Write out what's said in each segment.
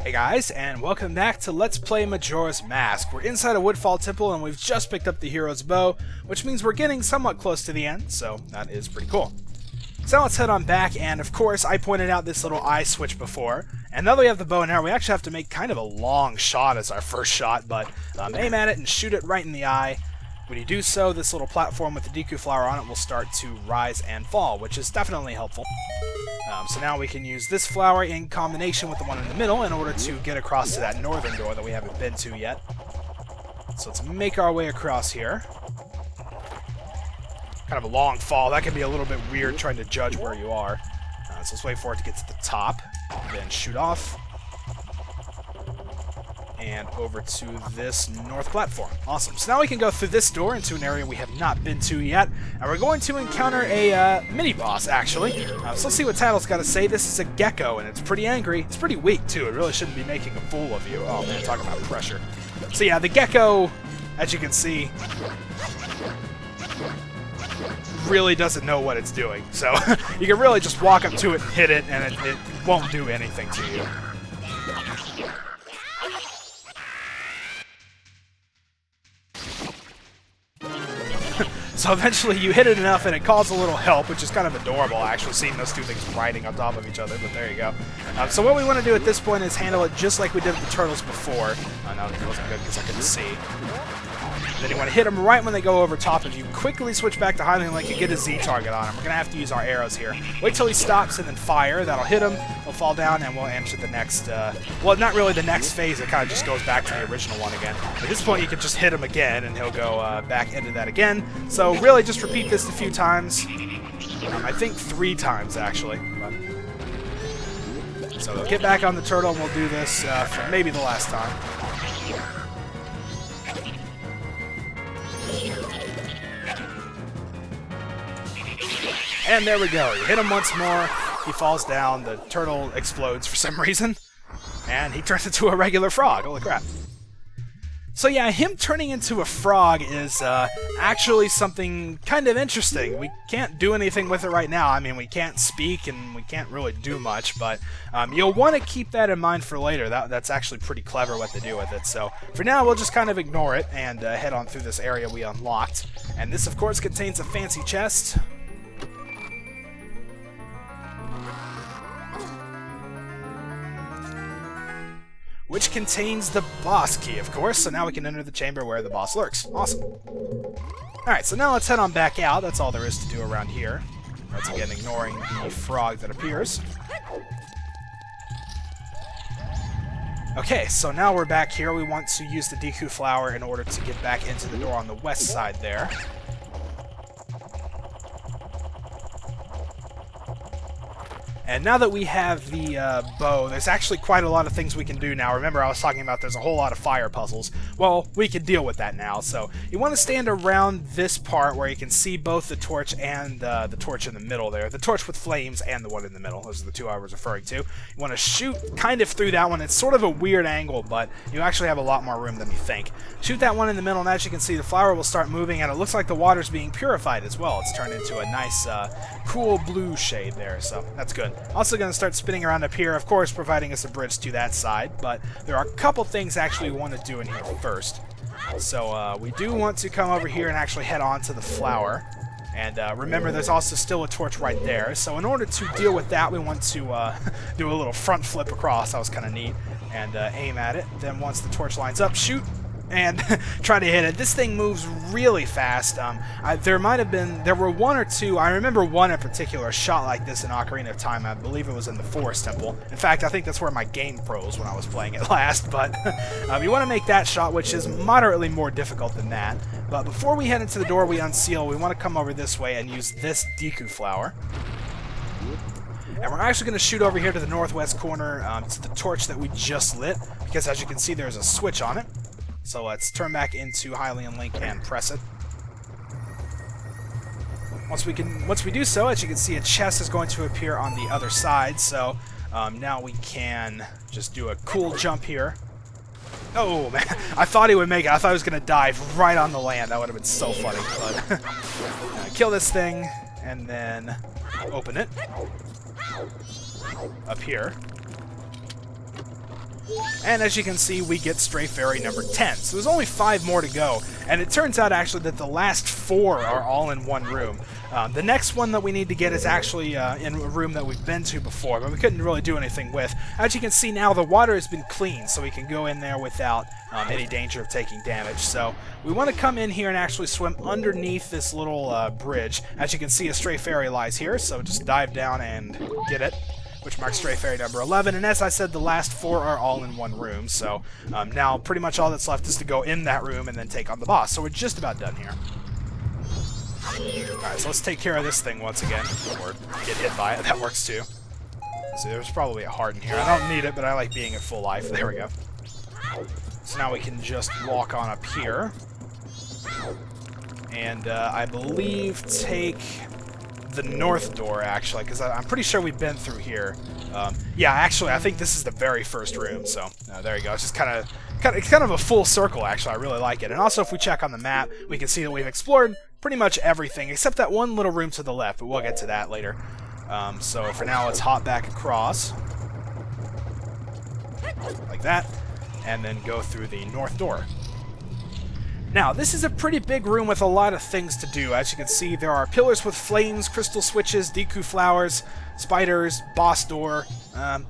Hey guys, and welcome back to Let's Play Majora's Mask. We're inside a Woodfall temple and we've just picked up the hero's bow, which means we're getting somewhat close to the end, so that is pretty cool. So now let's head on back, and of course I pointed out this little eye switch before, and now that we have the bow and arrow, we actually have to make kind of a long shot as our first shot, but aim at it and shoot it right in the eye. When you do so, this little platform with the Deku flower on it will start to rise and fall, which is definitely helpful. So now we can use this flower in combination with the one in the middle in order to get across to that northern door that we haven't been to yet. So let's make our way across here. Kind of a long fall. That can be a little bit weird trying to judge where you are. So let's wait for it to get to the top, then shoot off. And over to this north platform. Awesome. So now we can go through this door into an area we have not been to yet, and we're going to encounter a mini-boss, actually. So let's see what Tattle's got to say. This is a gecko, and it's pretty angry. It's pretty weak, too. It really shouldn't be making a fool of you. Oh, man, talk about pressure. So yeah, the gecko, as you can see, really doesn't know what it's doing. So you can really just walk up to it and hit it, and it won't do anything to you. So eventually you hit it enough and it calls a little help, which is kind of adorable, actually, seeing those two things riding on top of each other, but there you go. So what we want to do at this point is handle it just like we did with the turtles before. No, it wasn't good because I couldn't see. Then you want to hit them right when they go over top of you. Quickly switch back to hiding like you get a Z target on him. We're going to have to use our arrows here. Wait till he stops and then fire. That'll hit him. He'll fall down and we'll enter the next, well, not really the next phase. It kind of just goes back to the original one again. At this point, you can just hit him again and he'll go back into that again. So really just repeat this a few times. I think 3 times, actually. So get back on the turtle and we'll do this for maybe the last time. And there we go. You hit him once more, he falls down, the turtle explodes for some reason, and he turns into a regular frog. Holy crap. So yeah, him turning into a frog is actually something kind of interesting. We can't do anything with it right now. I mean, we can't speak and we can't really do much, but you'll want to keep that in mind for later. That's actually pretty clever what they do with it. So for now, we'll just kind of ignore it and head on through this area we unlocked. And this, of course, contains a fancy chest. Which contains the boss key, of course, so now we can enter the chamber where the boss lurks. Awesome. Alright, so now let's head on back out. That's all there is to do around here. Once again, ignoring the frog that appears. Okay, so now we're back here. We want to use the Deku flower in order to get back into the door on the west side there. And now that we have the bow, there's actually quite a lot of things we can do now. Remember, I was talking about there's a whole lot of fire puzzles. Well, we can deal with that now. So you want to stand around this part where you can see both the torch and the torch in the middle there. The torch with flames and the one in the middle. Those are the two I was referring to. You want to shoot kind of through that one. It's sort of a weird angle, but you actually have a lot more room than you think. Shoot that one in the middle, and as you can see, the flower will start moving, and it looks like the water's being purified as well. It's turned into a nice, cool blue shade there, so that's good. Also going to start spinning around up here, of course, providing us a bridge to that side, but there are a couple things actually we want to do in here first. So we do want to come over here and actually head on to the flower. And remember, there's also still a torch right there. So in order to deal with that, we want to do a little front flip across. That was kind of neat. And aim at it. Then once the torch lines up, shoot. And try to hit it. This thing moves really fast. There were one or two, I remember one in particular, a shot like this in Ocarina of Time. I believe it was in the Forest Temple. In fact, I think that's where my game froze when I was playing it last, but you want to make that shot, which is moderately more difficult than that. But before we head into the door we unseal, we want to come over this way and use this Deku flower. And we're actually going to shoot over here to the northwest corner to the torch that we just lit, because as you can see, there's a switch on it. So let's turn back into Hylian Link and press it. Once we do so, as you can see, a chest is going to appear on the other side. So now we can just do a cool jump here. Oh man, I thought he would make it. I thought he was going to dive right on the land. That would have been so funny. But kill this thing and then open it up here. And as you can see, we get Stray Fairy number 10. So there's only 5 more to go. And it turns out, actually, that the last 4 are all in one room. The next one that we need to get is actually in a room that we've been to before, but we couldn't really do anything with. As you can see now, the water has been cleaned, so we can go in there without any danger of taking damage. So we want to come in here and actually swim underneath this little bridge. As you can see, a Stray Fairy lies here, so just dive down and get it, which marks Stray Fairy number 11. And as I said, the last 4 are all in one room, so now pretty much all that's left is to go in that room and then take on the boss. So we're just about done here. Alright, so let's take care of this thing once again, or get hit by it. That works too. So there's probably a heart in here. I don't need it, but I like being at full life. There we go. So now we can just walk on up here. And I believe take the north door, actually, because I'm pretty sure we've been through here. Yeah, actually, I think this is the very first room, so there you go. It's just it's kind of a full circle, actually. I really like it. And also, if we check on the map, we can see that we've explored pretty much everything, except that one little room to the left, but we'll get to that later. So for now, let's hop back across, like that, and then go through the north door. Now, this is a pretty big room with a lot of things to do. As you can see, there are pillars with flames, crystal switches, Deku flowers, spiders, boss door.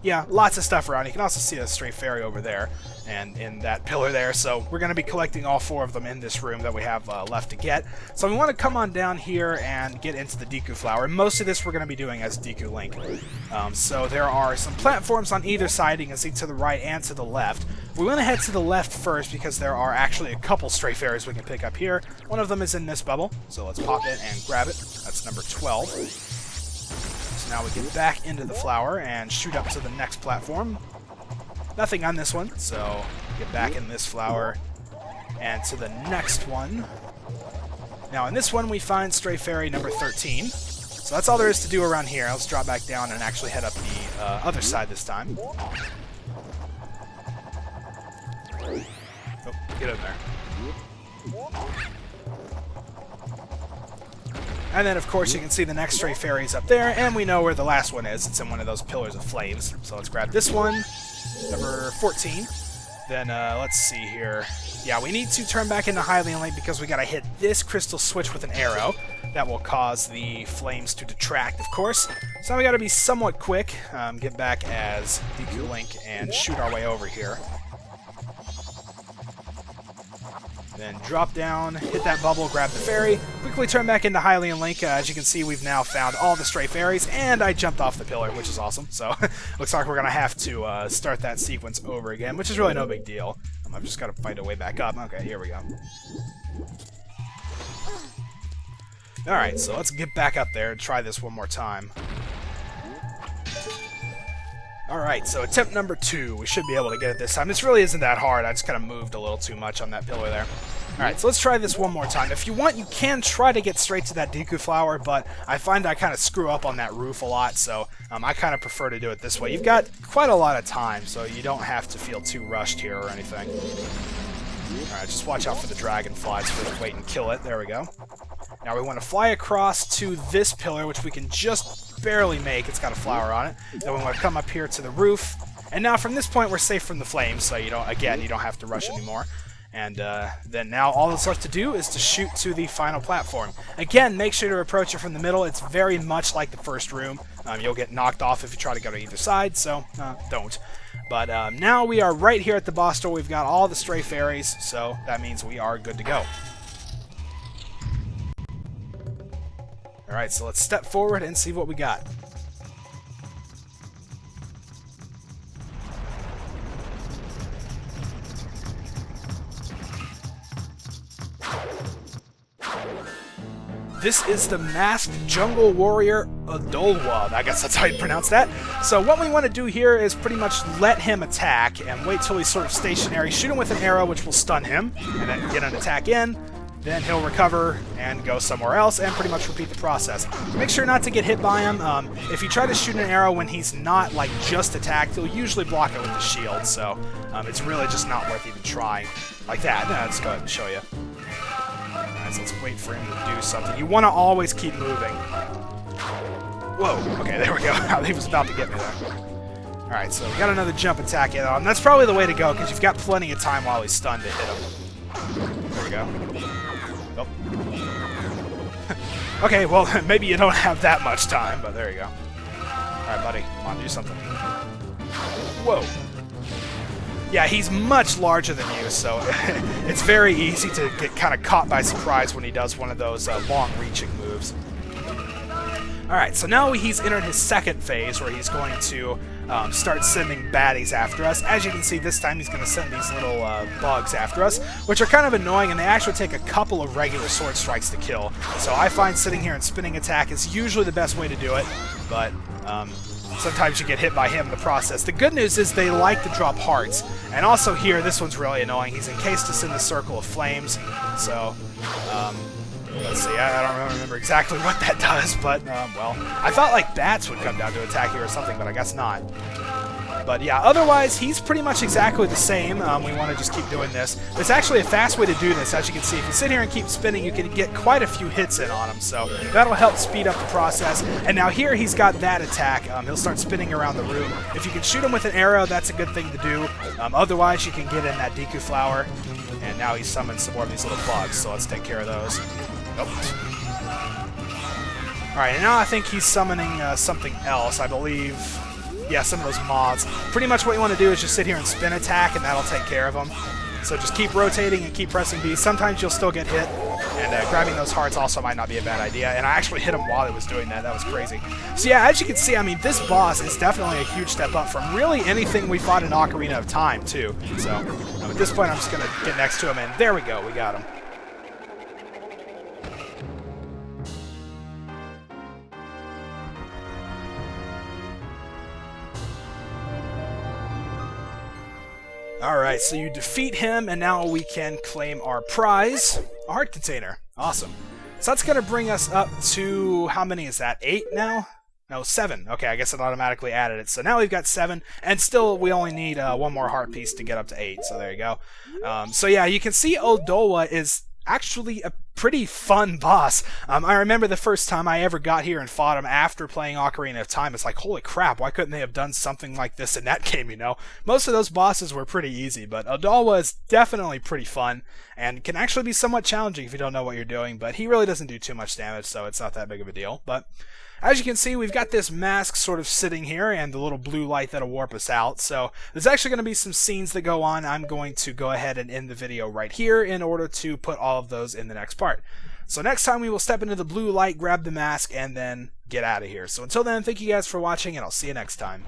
Yeah, lots of stuff around. You can also see a Stray Fairy over there and in that pillar there. So we're going to be collecting all 4 of them in this room that we have left to get. So we want to come on down here and get into the Deku flower. And most of this we're going to be doing as Deku Link. So there are some platforms on either side. You can see to the right and to the left. We want to head to the left first because there are actually a couple Stray Fairies we can pick up here. One of them is in this bubble, so let's pop it and grab it. That's number 12. So now we get back into the flower and shoot up to the next platform. Nothing on this one, so get back in this flower and to the next one. Now in this one we find Stray Fairy number 13. So that's all there is to do around here. Let's drop back down and actually head up the other side this time. Oh, get in there. And then, of course, you can see the next Stray Fairy's up there, and we know where the last one is. It's in one of those pillars of flames. So let's grab this one, number 14. Then, let's see here. Yeah, we need to turn back into Hylian Link because we gotta hit this crystal switch with an arrow. That will cause the flames to detract, of course. So now we gotta be somewhat quick, get back as Deku Link, and shoot our way over here. Then drop down, hit that bubble, grab the fairy, quickly turn back into Hylian Link. As you can see, we've now found all the Stray Fairies, and I jumped off the pillar, which is awesome. So, looks like we're going to have to start that sequence over again, which is really no big deal. I've just got to find a way back up. Okay, here we go. Alright, so let's get back up there and try this one more time. Alright, so attempt number 2. We should be able to get it this time. This really isn't that hard. I just kind of moved a little too much on that pillar there. Alright, so let's try this one more time. If you want, you can try to get straight to that Deku flower, but I find I kind of screw up on that roof a lot, so I kind of prefer to do it this way. You've got quite a lot of time, so you don't have to feel too rushed here or anything. Alright, just watch out for the dragonflies for the wait and kill it. There we go. Now we want to fly across to this pillar, which we can just barely make. It's got a flower on it. Then we want to come up here to the roof. And now from this point we're safe from the flames, so you don't have to rush anymore. And then now all that's left to do is to shoot to the final platform. Again, make sure to approach it from the middle. It's very much like the first room. You'll get knocked off if you try to go to either side, so don't. But now we are right here at the boss door. We've got all the Stray Fairies, so that means we are good to go. Alright, so let's step forward and see what we got. This is the masked jungle warrior Odolwa. I guess that's how you pronounce that. So what we want to do here is pretty much let him attack and wait till he's sort of stationary, shoot him with an arrow which will stun him, and then get an attack in. Then he'll recover and go somewhere else and pretty much repeat the process. Make sure not to get hit by him. If you try to shoot an arrow when he's not like just attacked, he'll usually block it with the shield, so it's really just not worth even trying. Like that. Let's go ahead and show you. Alright, so let's wait for him to do something. You want to always keep moving. Whoa, okay, there we go. He was about to get me there. Alright, so we got another jump attack in on. That's probably the way to go, because you've got plenty of time while he's stunned to hit him. There we go. Oh. Okay, well, maybe you don't have that much time, but there you go. Alright, buddy. Come on, do something. Whoa. Yeah, he's much larger than you, so it's very easy to get kind of caught by surprise when he does one of those long-reaching moves. Alright, so now he's entered his second phase, where he's going to start sending baddies after us. As you can see, this time he's going to send these little bugs after us, which are kind of annoying, and they actually take a couple of regular sword strikes to kill. So I find sitting here and spinning attack is usually the best way to do it, but sometimes you get hit by him in the process. The good news is they like to drop hearts, and also here, this one's really annoying. He's encased us in the circle of flames, so let's see, I don't remember exactly what that does, but, well, I thought, like, bats would come down to attack here or something, but I guess not. But, yeah, otherwise, he's pretty much exactly the same. We want to just keep doing this. There's actually a fast way to do this, as you can see. If you sit here and keep spinning, you can get quite a few hits in on him, so that'll help speed up the process. And now here, he's got that attack. He'll start spinning around the room. If you can shoot him with an arrow, that's a good thing to do. Otherwise, you can get in that Deku Flower. And now he's summoned some more of these little bugs, so let's take care of those. Alright, and now I think he's summoning something else, I believe. Yeah, some of those moths. Pretty much what you want to do is just sit here and spin attack, and that'll take care of them. So just keep rotating and keep pressing B. Sometimes you'll still get hit, and grabbing those hearts also might not be a bad idea. And I actually hit him while he was doing that. That was crazy. So yeah, as you can see, I mean, this boss is definitely a huge step up from really anything we fought in Ocarina of Time, too. So at this point, I'm just going to get next to him, and there we go. We got him. Alright, so you defeat him, and now we can claim our prize, a heart container. Awesome. So that's going to bring us up to, how many is that, 8 now? No, 7. Okay, I guess it automatically added it. So now we've got 7, and still we only need one more heart piece to get up to 8, so there you go. So yeah, you can see Odolwa is actually a pretty fun boss. I remember the first time I ever got here and fought him after playing Ocarina of Time. It's like, holy crap, why couldn't they have done something like this in that game, you know? Most of those bosses were pretty easy, but Odolwa is definitely pretty fun, and can actually be somewhat challenging if you don't know what you're doing, but he really doesn't do too much damage, so it's not that big of a deal. But as you can see, we've got this mask sort of sitting here and the little blue light that'll warp us out. So there's actually going to be some scenes that go on. I'm going to go ahead and end the video right here in order to put all of those in the next part. So next time we will step into the blue light, grab the mask, and then get out of here. So until then, thank you guys for watching, and I'll see you next time.